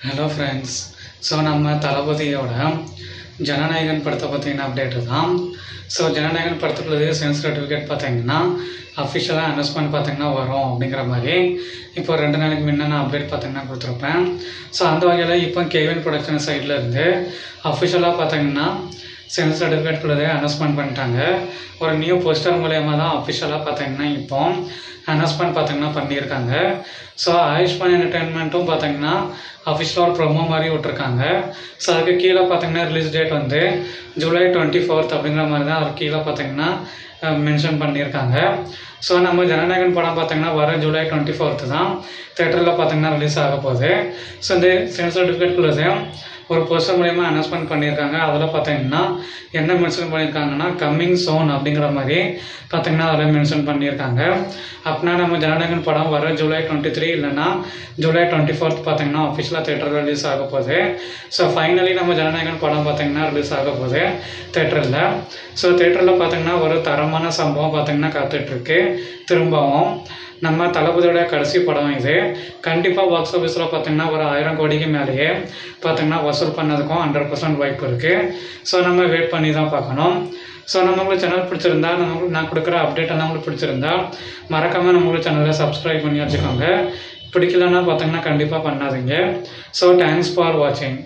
Hello friends. So நம்ம தளபதியோட ஜனநாயகன் படத்தை பற்றின அப்டேட்டு தான். ஸோ ஜனநாயகன் படத்துக்குள்ளே சென்ஸ் சர்டிஃபிகேட் பார்த்தீங்கன்னா அஃபிஷியலாக அனௌன்ஸ்மெண்ட் பார்த்தீங்கன்னா வரும் அப்படிங்கிற மாதிரி இப்போ 2 நாளைக்கு முன்ன நான் அப்டேட் பார்த்தீங்கன்னா கொடுத்துருப்பேன். ஸோ அந்த வகையில் இப்போ கேவின் ப்ரொடக்ஷன் சைடில் இருந்து அஃபிஷியலாக பார்த்தீங்கன்னா சென்ஸ் சர்டிஃபிகேட்குள்ளதே அனௌன்ஸ்மெண்ட் பண்ணிட்டாங்க. ஒரு நியூ போஸ்டர் மூலயமா தான் அஃபிஷியலாக பார்த்தீங்கன்னா இப்போ அனௌன்ஸ்மெண்ட் பார்த்தீங்கன்னா பண்ணியிருக்காங்க. ஸோ ஆயுஷ்மான் என்டர்டைன்மெண்ட்டும் பார்த்தீங்கன்னா அஃபிஷியலாக ஒரு ப்ரொமோ மாதிரி விட்ருக்காங்க. ஸோ அதுக்கு கீழே பார்த்தீங்கன்னா ரிலீஸ் டேட் வந்து ஜூலை 24 அப்படிங்கிற மாதிரி தான் அதுக்கு கீழே பார்த்தீங்கன்னா மென்ஷன் பண்ணியிருக்காங்க. ஸோ நம்ம ஜனநாயகன் படம் பார்த்தீங்கன்னா வர ஜூலை 24 தான் தேட்டரில் பார்த்தீங்கன்னா ரிலீஸ் ஆக போகுது. ஸோ இந்த சென்ஸ் சர்டிஃபிகேட்குள்ளதே ஒரு போஸ்டர் மூலயமா அனௌன்ஸ்மெண்ட் பண்ணியிருக்காங்க. அதில் பார்த்தீங்கன்னா என்ன மென்ஷன் பண்ணியிருக்காங்கன்னா கம்மிங் சோன் அப்படிங்கிற மாதிரி பார்த்தீங்கன்னா அதில் மென்ஷன் பண்ணியிருக்காங்க. அப்படின்னா நம்ம ஜனநாயகன் படம் வர ஜூலை 23 இல்லைன்னா ஜூலை 24 பார்த்தீங்கன்னா அஃபிஷியலாக தேட்டரில் ரிலீஸ் ஆக போகுது. ஸோ ஃபைனலி நம்ம ஜனநாயகன் படம் பார்த்தீங்கன்னா ரிலீஸ் ஆக போகுது தேட்டரில். ஸோ தேட்டரில் பார்த்தீங்கன்னா ஒரு தரமான சம்பவம் பார்த்தீங்கன்னா காத்துட்ருக்கு. திரும்பவும் நம்ம தளபதியோட கடைசி படம் இது. கண்டிப்பாக பாக்ஸ் ஆஃபீஸில் பார்த்தீங்கன்னா ஒரு 1000 கோடிக்கு மேலேயே பார்த்தீங்கன்னா வசூல் பண்ணதுக்கும் 100% வாய்ப்பு இருக்குது. ஸோ நம்ம வெயிட் பண்ணி தான் பார்க்கணும். ஸோ நம்மளுக்கு சேனல் பிடிச்சிருந்தா நான் கொடுக்குற அப்டேட்டை நம்மளுக்கு பிடிச்சிருந்தா மறக்காமல் நம்மளுக்கு சேனலை சப்ஸ்கிரைப் பண்ணி வச்சுக்கோங்க. பிடிக்கலன்னா பார்த்தீங்கன்னா கண்டிப்பாக பண்ணாதீங்க. ஸோ தேங்க்ஸ் ஃபார் வாட்சிங்.